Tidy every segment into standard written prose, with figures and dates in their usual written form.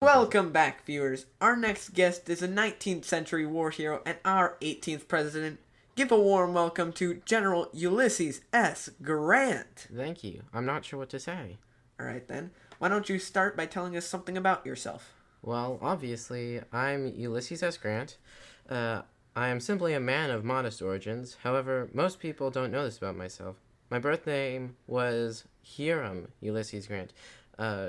Welcome back, viewers. Our next guest is a 19th century war hero and our 18th president. Give a warm welcome to General Ulysses S. Grant. Thank you. I'm not sure what to say. Alright then, why don't you start by telling us something about yourself? Well, obviously, I'm Ulysses S. Grant. I am simply a man of modest origins. However, most people don't know this about myself. My birth name was Hiram Ulysses Grant.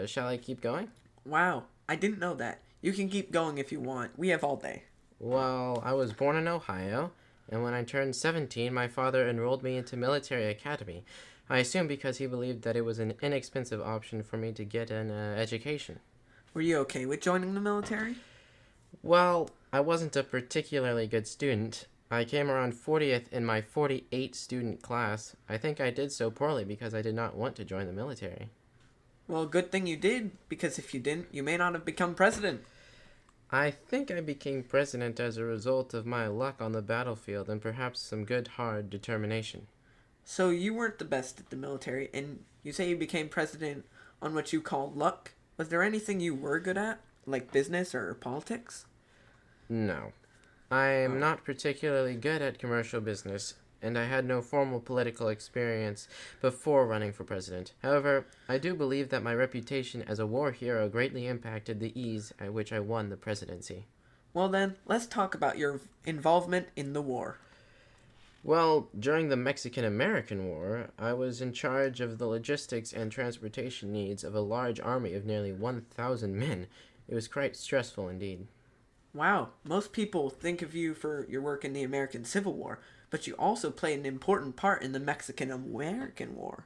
Shall I keep going? Wow, I didn't know that. You can keep going if you want. We have all day. Well, I was born in Ohio, and when I turned 17, my father enrolled me into military academy. I assume because he believed that it was an inexpensive option for me to get an education. Were you okay with joining the military? Well, I wasn't a particularly good student. I came around 40th in my 48 student class. I think I did so poorly because I did not want to join the military. Well, good thing you did, because if you didn't, you may not have become president. I think I became president as a result of my luck on the battlefield and perhaps some good hard determination. So you weren't the best at the military, and you say you became president on what you call luck. Was there anything you were good at, like business or politics? No. I am not particularly good at commercial business, and I had no formal political experience before running for president. However, I do believe that my reputation as a war hero greatly impacted the ease at which I won the presidency. Well then, let's talk about your involvement in the war. Well, during the Mexican-American War, I was in charge of the logistics and transportation needs of a large army of nearly 1,000 men. It was quite stressful indeed. Wow, most people think of you for your work in the American Civil War, but you also played an important part in the Mexican-American War.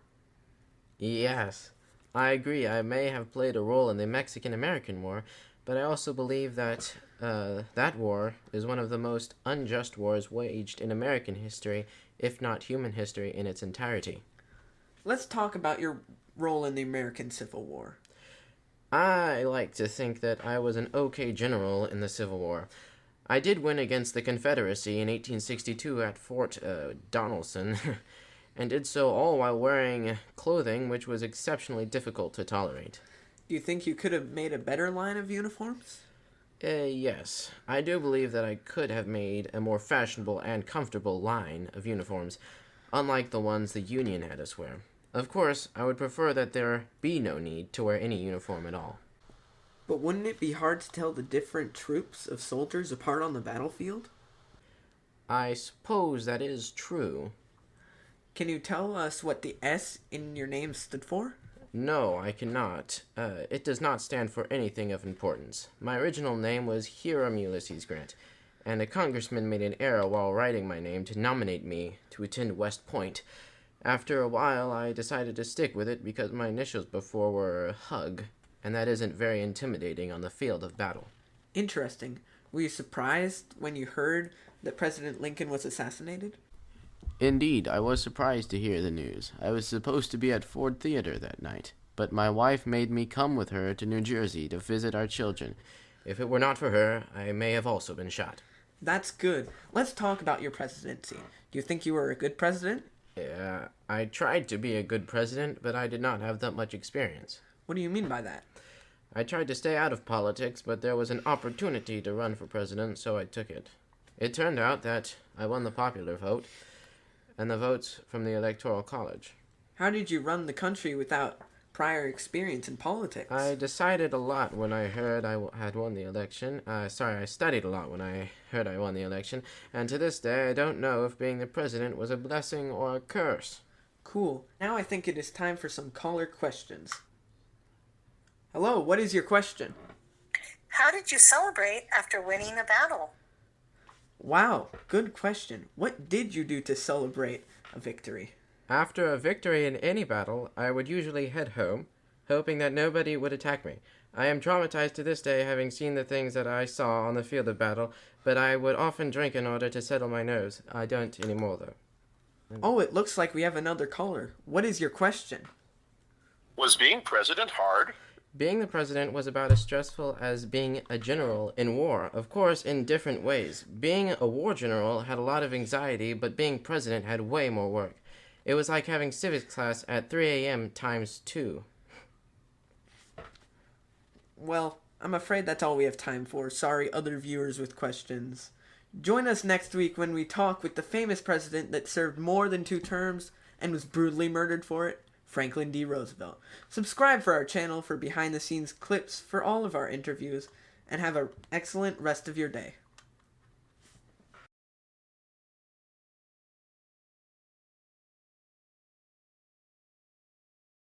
Yes, I agree. I may have played a role in the Mexican-American War, but I also believe that that war is one of the most unjust wars waged in American history, if not human history in its entirety. Let's talk about your role in the American Civil War. I like to think that I was an okay general in the Civil War. I did win against the Confederacy in 1862 at Fort Donelson, and did so all while wearing clothing which was exceptionally difficult to tolerate. Do you think you could have made a better line of uniforms? Yes. I do believe that I could have made a more fashionable and comfortable line of uniforms, unlike the ones the Union had us wear. Of course, I would prefer that there be no need to wear any uniform at all. But wouldn't it be hard to tell the different troops of soldiers apart on the battlefield? I suppose that is true. Can you tell us what the S in your name stood for? No, I cannot. It does not stand for anything of importance. My original name was Hiram Ulysses Grant, and a congressman made an error while writing my name to nominate me to attend West Point. After a while, I decided to stick with it because my initials before were Hug, and that isn't very intimidating on the field of battle. Interesting. Were you surprised when you heard that President Lincoln was assassinated? Indeed, I was surprised to hear the news. I was supposed to be at Ford Theater that night, but my wife made me come with her to New Jersey to visit our children. If it were not for her, I may have also been shot. That's good. Let's talk about your presidency. Do you think you were a good president? Yeah, I tried to be a good president, but I did not have that much experience. What do you mean by that? I tried to stay out of politics, but there was an opportunity to run for president, so I took it. It turned out that I won the popular vote, and the votes from the Electoral College. How did you run the country without prior experience in politics? I decided a lot when I heard I had won the election. I studied a lot when I heard I won the election, and to this day I don't know if being the president was a blessing or a curse. Cool. Now I think it is time for some caller questions. Hello, what is your question? How did you celebrate after winning a battle? Wow, good question. What did you do to celebrate a victory? After a victory in any battle, I would usually head home, hoping that nobody would attack me. I am traumatized to this day having seen the things that I saw on the field of battle, but I would often drink in order to settle my nerves. I don't anymore, though. Oh, it looks like we have another caller. What is your question? Was being president hard? Being the president was about as stressful as being a general in war, of course, in different ways. Being a war general had a lot of anxiety, but being president had way more work. It was like having civics class at 3 a.m. times 2. Well, I'm afraid that's all we have time for. Sorry, other viewers with questions. Join us next week when we talk with the famous president that served more than 2 terms and was brutally murdered for it, Franklin D. Roosevelt. Subscribe for our channel for behind-the-scenes clips for all of our interviews, and have an excellent rest of your day.